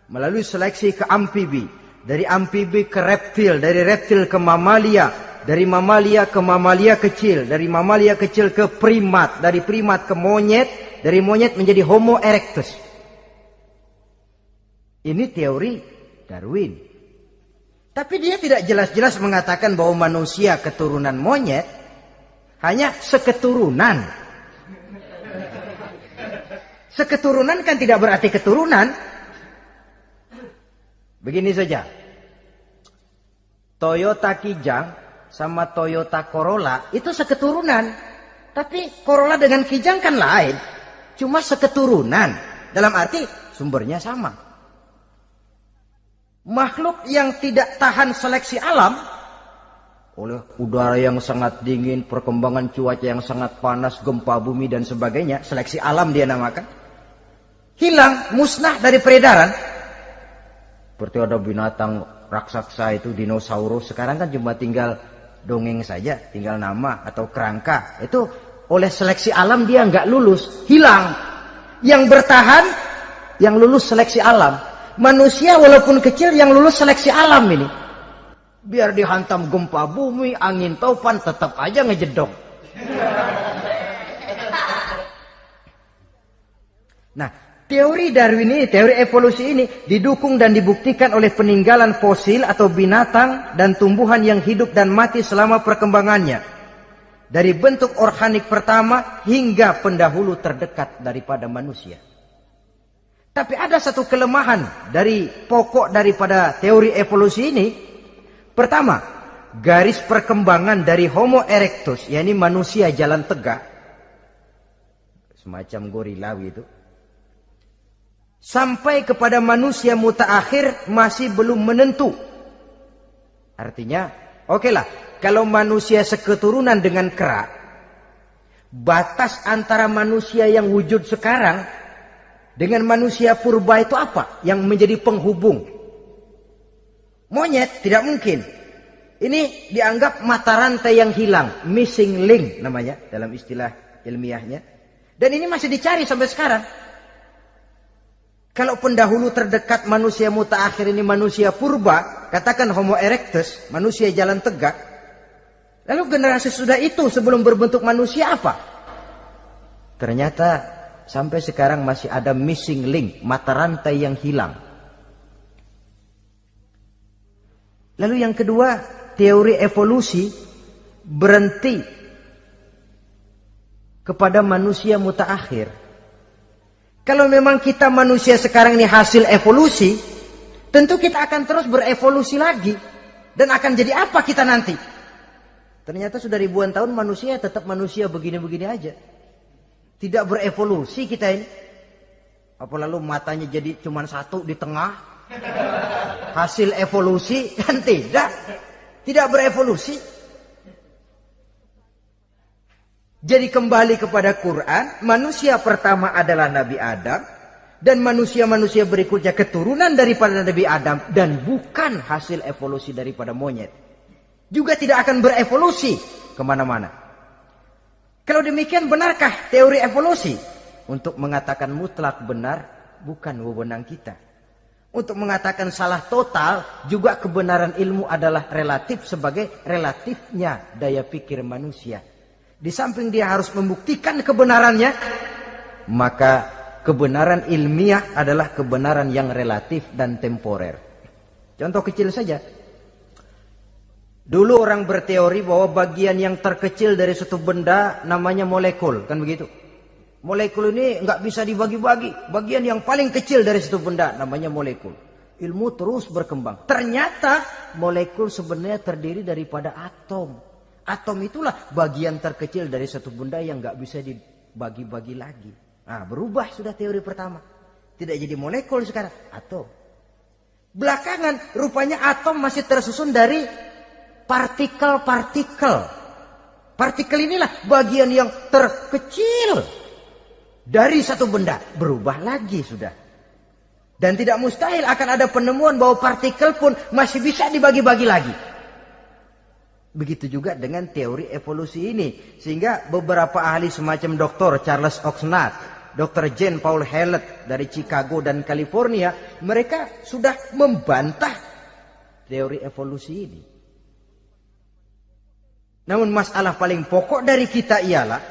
melalui seleksi ke amfibi, dari amfibi ke reptil, dari reptil ke mamalia, dari mamalia ke mamalia kecil, dari mamalia kecil ke primat, dari primat ke monyet, dari monyet menjadi Homo erectus. Ini teori Darwin. Tapi dia tidak jelas-jelas mengatakan bahwa manusia keturunan monyet, hanya seketurunan. Seketurunan kan tidak berarti keturunan. Begini saja. Toyota Kijang sama Toyota Corolla itu seketurunan. Tapi Corolla dengan Kijang kan lain. Cuma seketurunan. Dalam arti sumbernya sama. Makhluk yang tidak tahan seleksi alam, oleh udara yang sangat dingin, perkembangan cuaca yang sangat panas, gempa bumi dan sebagainya, seleksi alam dia namakan, hilang, musnah dari peredaran. Seperti ada binatang raksasa itu, dinosaurus, sekarang kan cuma tinggal dongeng saja, tinggal nama atau kerangka. Itu oleh seleksi alam dia nggak lulus, hilang. Yang bertahan, yang lulus seleksi alam. Manusia walaupun kecil yang lulus seleksi alam ini. Biar dihantam gempa bumi, angin topan, tetap aja ngejedok. Nah, teori Darwin ini, teori evolusi ini didukung dan dibuktikan oleh peninggalan fosil atau binatang dan tumbuhan yang hidup dan mati selama perkembangannya. Dari bentuk organik pertama hingga pendahulu terdekat daripada manusia. Tapi ada satu kelemahan dari pokok daripada teori evolusi ini. Pertama, garis perkembangan dari Homo erectus, yakni manusia jalan tegak, semacam gorilawi itu, sampai kepada manusia mutaakhir masih belum menentu. Artinya, okelah, kalau manusia seketurunan dengan kera, batas antara manusia yang wujud sekarang dengan manusia purba itu apa? Yang menjadi penghubung. Monyet tidak mungkin. Ini dianggap mata rantai yang hilang, missing link namanya dalam istilah ilmiahnya. Dan ini masih dicari sampai sekarang. Kalau pendahulu terdekat manusia mutaakhir ini manusia purba, katakan Homo erectus, manusia jalan tegak. Lalu generasi sudah itu sebelum berbentuk manusia apa? Ternyata sampai sekarang masih ada missing link, mata rantai yang hilang. Lalu yang kedua, teori evolusi berhenti kepada manusia mutaakhir. Kalau memang kita manusia sekarang ini hasil evolusi, tentu kita akan terus berevolusi lagi. Dan akan jadi apa kita nanti? Ternyata sudah ribuan tahun manusia tetap manusia begini-begini aja. Tidak berevolusi kita ini. Apa lalu matanya jadi cuma satu di tengah? Hasil evolusi? Kan tidak. Tidak berevolusi. Jadi kembali kepada Quran, manusia pertama adalah Nabi Adam. Dan manusia-manusia berikutnya keturunan daripada Nabi Adam. Dan bukan hasil evolusi daripada monyet. Juga tidak akan berevolusi kemana-mana. Kalau demikian benarkah teori evolusi? Untuk mengatakan mutlak benar bukan wewenang kita. Untuk mengatakan salah total juga kebenaran ilmu adalah relatif sebagai relatifnya daya pikir manusia. Di samping dia harus membuktikan kebenarannya, maka kebenaran ilmiah adalah kebenaran yang relatif dan temporer. Contoh kecil saja. Dulu orang berteori bahwa bagian yang terkecil dari suatu benda namanya molekul, kan begitu? Molekul ini nggak bisa dibagi-bagi. Bagian yang paling kecil dari suatu benda namanya molekul. Ilmu terus berkembang. Ternyata molekul sebenarnya terdiri daripada atom. Atom itulah bagian terkecil dari suatu benda yang nggak bisa dibagi-bagi lagi. Nah, berubah sudah teori pertama. Tidak jadi molekul sekarang, atom. Belakangan rupanya atom masih tersusun dari partikel-partikel. Partikel inilah bagian yang terkecil dari satu benda. Berubah lagi sudah. Dan tidak mustahil akan ada penemuan bahwa partikel pun masih bisa dibagi-bagi lagi. Begitu juga dengan teori evolusi ini. Sehingga beberapa ahli semacam Dr. Charles Oxnard, Dr. Jane Paul Hallett dari Chicago dan California, mereka sudah membantah teori evolusi ini. Namun masalah paling pokok dari kita ialah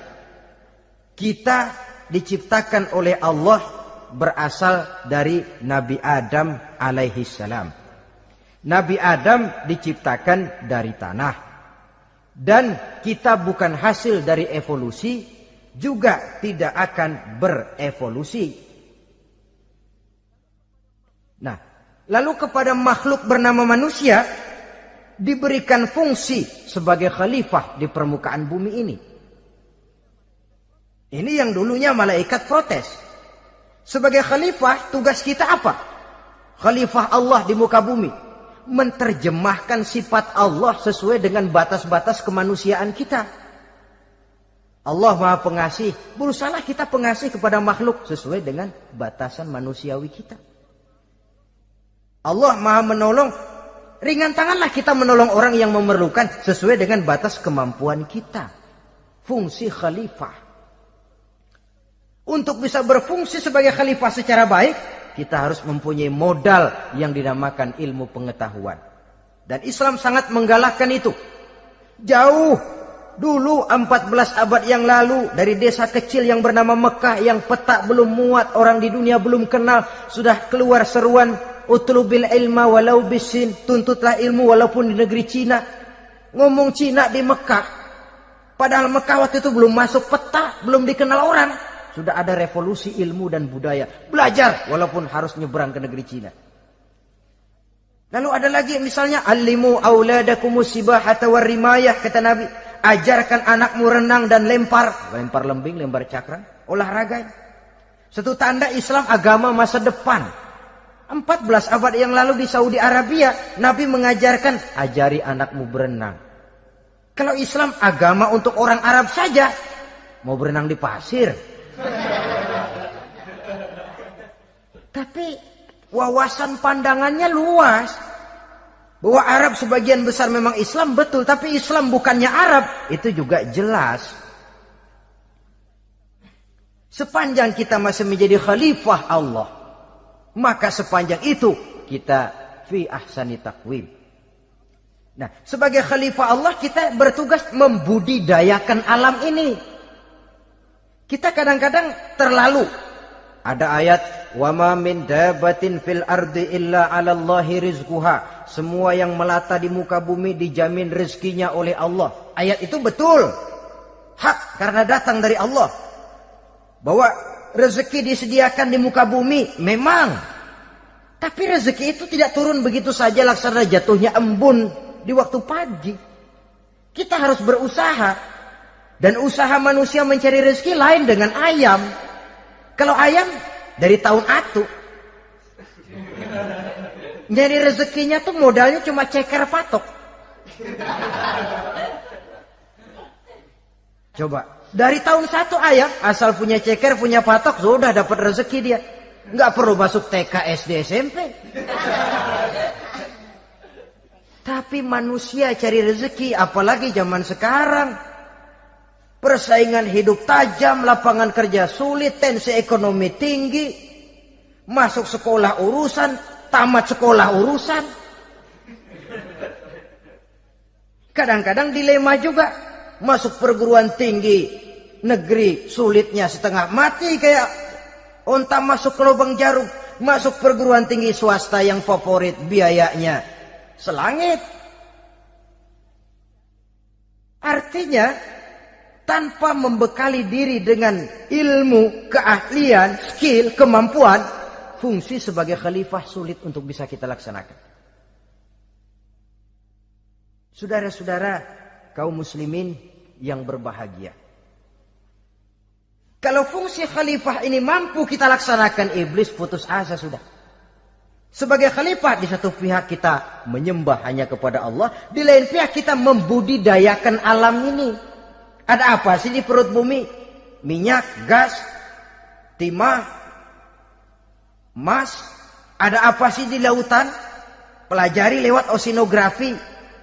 kita diciptakan oleh Allah berasal dari Nabi Adam alaihi salam. Nabi Adam diciptakan dari tanah. Dan kita bukan hasil dari evolusi, juga tidak akan berevolusi. Nah, lalu kepada makhluk bernama manusia diberikan fungsi sebagai khalifah di permukaan bumi ini. Ini yang dulunya malaikat protes. Sebagai khalifah, tugas kita apa? Khalifah Allah di muka bumi. Menerjemahkan sifat Allah sesuai dengan batas-batas kemanusiaan kita. Allah Maha Pengasih, berusahalah kita pengasih kepada makhluk sesuai dengan batasan manusiawi kita. Allah Maha Menolong, ringan tanganlah kita menolong orang yang memerlukan sesuai dengan batas kemampuan kita. Fungsi khalifah. Untuk bisa berfungsi sebagai khalifah secara baik, kita harus mempunyai modal yang dinamakan ilmu pengetahuan. Dan Islam sangat menggalakkan itu. Jauh dulu 14 abad yang lalu, dari desa kecil yang bernama Mekah yang peta belum muat, orang di dunia belum kenal, sudah keluar seruan utlubil ilma walau bisin, tuntutlah ilmu walaupun di negeri Cina. Ngomong Cina di Mekah, padahal Mekah waktu itu belum masuk peta, belum dikenal orang. Sudah ada revolusi ilmu dan budaya. Belajar walaupun harus nyebrang ke negeri Cina. Lalu ada lagi misalnya alimu auladakumus sibahata warrimayah, kata Nabi. Ajarkan anakmu renang dan lempar. Lempar lembing, lempar cakram. Olahraga. Satu tanda Islam agama masa depan. 14 abad yang lalu di Saudi Arabia, Nabi mengajarkan ajari anakmu berenang. Kalau Islam agama untuk orang Arab saja, mau berenang di pasir. Tapi wawasan pandangannya luas. Bahwa Arab sebagian besar memang Islam, betul. Tapi Islam bukannya Arab, itu juga jelas. Sepanjang kita masih menjadi khalifah Allah, maka sepanjang itu kita fi ahsani taqwim. Nah, sebagai khalifah Allah kita bertugas membudidayakan alam ini. Kita kadang-kadang terlalu. Ada ayat, wa ma min dabatin fil ardi illa 'alallahi rizquha. Semua yang melata di muka bumi dijamin rezekinya oleh Allah. Ayat itu betul. hak karena datang dari Allah. Bahwa rezeki disediakan di muka bumi, memang. Tapi rezeki itu tidak turun begitu saja laksana jatuhnya embun di waktu pagi. Kita harus berusaha. Dan usaha manusia mencari rezeki lain dengan ayam. Kalau ayam dari tahun atu. Nyari rezekinya tuh modalnya cuma ceker patok. Coba, dari tahun 1 ayam asal punya ceker, punya patok, sudah dapat rezeki dia. Nggak perlu masuk TK, SD, SMP. Tapi manusia cari rezeki, apalagi zaman sekarang. Persaingan hidup tajam, lapangan kerja sulit, tensi ekonomi tinggi. Masuk sekolah urusan, tamat sekolah urusan. Kadang-kadang dilema juga. Masuk perguruan tinggi negeri sulitnya setengah mati kayak onta masuk ke lubang jarum. Masuk perguruan tinggi swasta yang favorit biayanya selangit. Artinya tanpa membekali diri dengan ilmu, keahlian, skill, kemampuan, fungsi sebagai khalifah sulit untuk bisa kita laksanakan. Saudara-saudara kaum muslimin yang berbahagia. Kalau fungsi khalifah ini mampu kita laksanakan, iblis putus asa sudah. Sebagai khalifah di satu pihak kita menyembah hanya kepada Allah, di lain pihak kita membudidayakan alam ini. Ada apa sih di perut bumi? Minyak, gas, timah, emas. Ada apa sih di lautan? Pelajari lewat oceanografi,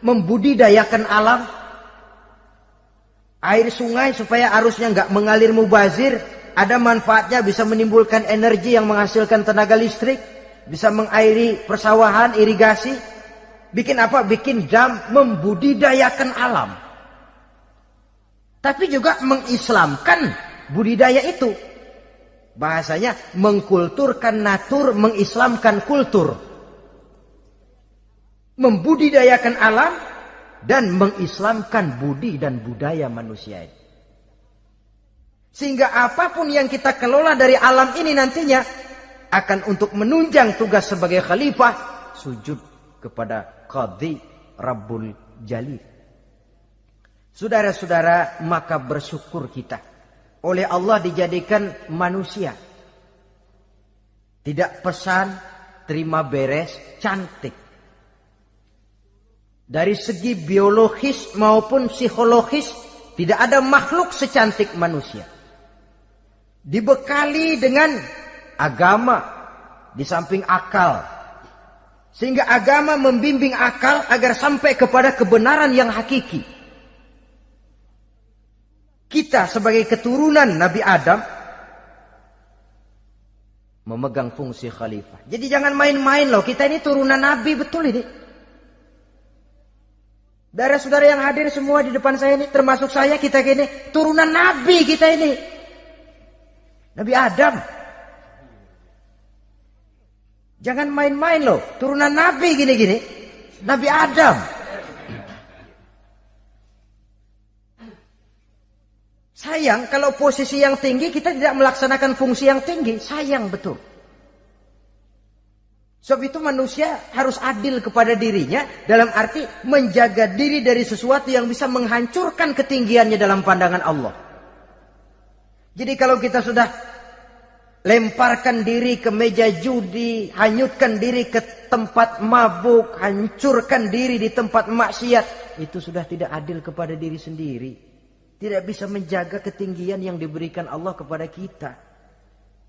membudidayakan alam. Air sungai supaya arusnya nggak mengalir mubazir, ada manfaatnya, bisa menimbulkan energi yang menghasilkan tenaga listrik, bisa mengairi persawahan, irigasi. Bikin apa? Bikin dam, membudidayakan alam. Tapi juga mengislamkan budidaya itu. Bahasanya mengkulturkan natur, mengislamkan kultur. Membudidayakan alam dan mengislamkan budi dan budaya manusia ini. Sehingga apapun yang kita kelola dari alam ini nantinya akan untuk menunjang tugas sebagai khalifah, sujud kepada Qadhi Rabbul Jalil. Saudara-saudara, maka bersyukur kita oleh Allah dijadikan manusia. Tidak pesan, terima beres, cantik. Dari segi biologis maupun psikologis, tidak ada makhluk secantik manusia. Dibekali dengan agama di samping akal. Sehingga agama membimbing akal agar sampai kepada kebenaran yang hakiki. Kita sebagai keturunan Nabi Adam memegang fungsi khalifah. Jadi jangan main-main loh, kita ini turunan Nabi, betul ini. Saudara-saudara yang hadir semua di depan saya ini, termasuk saya, kita gini, turunan Nabi kita ini. Nabi Adam. Jangan main-main loh, turunan Nabi gini-gini. Nabi Adam. Sayang kalau posisi yang tinggi kita tidak melaksanakan fungsi yang tinggi. Sayang betul. Sebab itu manusia harus adil kepada dirinya dalam arti menjaga diri dari sesuatu yang bisa menghancurkan ketinggiannya dalam pandangan Allah. Jadi kalau kita sudah lemparkan diri ke meja judi, hanyutkan diri ke tempat mabuk, hancurkan diri di tempat maksiat, itu sudah tidak adil kepada diri sendiri. Tidak bisa menjaga ketinggian yang diberikan Allah kepada kita.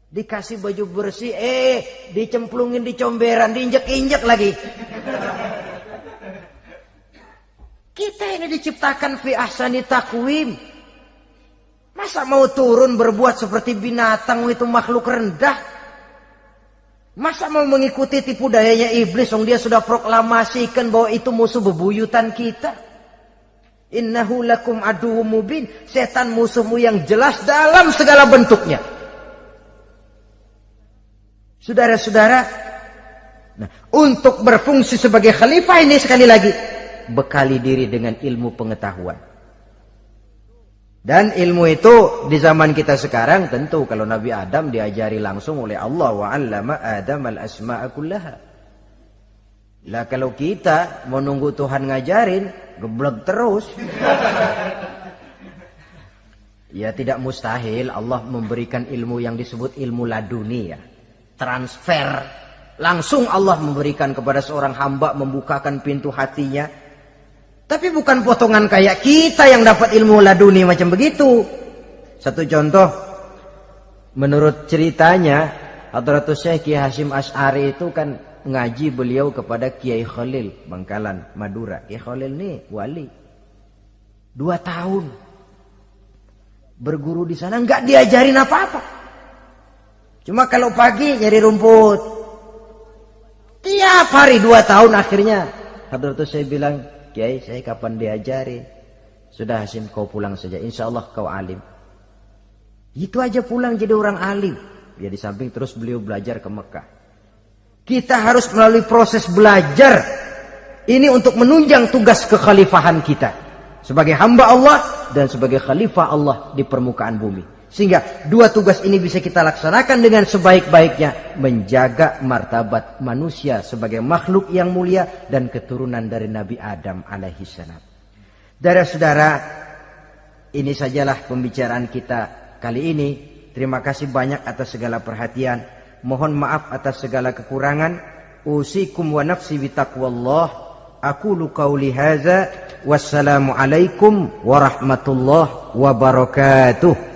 Dikasih baju bersih, dicemplungin di comberan, diinjek-injek lagi. Kita ini diciptakan fi ahsani taqwim. Masa mau turun berbuat seperti binatang, itu makhluk rendah? Masa mau mengikuti tipu dayanya iblis, yang dia sudah proklamasikan bahwa itu musuh bebuyutan kita? Innahu lakum aduwwum mubin. Setan musuhmu yang jelas dalam segala bentuknya. Saudara-saudara, nah, untuk berfungsi sebagai khalifah ini sekali lagi, bekali diri dengan ilmu pengetahuan. Dan ilmu itu di zaman kita sekarang tentu kalau Nabi Adam diajari langsung oleh Allah, wa 'allama Adam al-asma'a kullaha. Lah kalau kita mau nunggu Tuhan ngajarin, geblek terus. Ya tidak mustahil Allah memberikan ilmu yang disebut ilmu laduni ya. Transfer. Langsung Allah memberikan kepada seorang hamba, membukakan pintu hatinya. Tapi bukan potongan kayak kita yang dapat ilmu laduni macam begitu. Satu contoh, menurut ceritanya, Hadratus Syekh Kiai Hasyim Asy'ari itu kan ngaji beliau kepada Kiai Khalil Bangkalan, Madura. Kiai Khalil ini wali. 2 tahun berguru di sana, nggak diajarin apa-apa. Cuma kalau pagi nyari rumput. Tiap hari 2 tahun akhirnya Hadratus Syekh bilang, Kiai, saya kapan diajari? Sudah Hasyim, kau pulang saja. Insya Allah kau alim. Itu aja pulang jadi orang alim. Ya di samping terus beliau belajar ke Mekah. Kita harus melalui proses belajar. Ini untuk menunjang tugas kekhalifahan kita. Sebagai hamba Allah dan sebagai khalifah Allah di permukaan bumi. Sehingga 2 tugas ini bisa kita laksanakan dengan sebaik-baiknya. Menjaga martabat manusia sebagai makhluk yang mulia dan keturunan dari Nabi Adam alaihissalam. Saudara-saudara, ini sajalah pembicaraan kita kali ini. Terima kasih banyak atas segala perhatian. Mohon maaf atas segala kekurangan. Usikum wa nafsi bitaqwallah. Aqulu qauli hadza. Wassalamualaikum warahmatullahi wabarakatuh.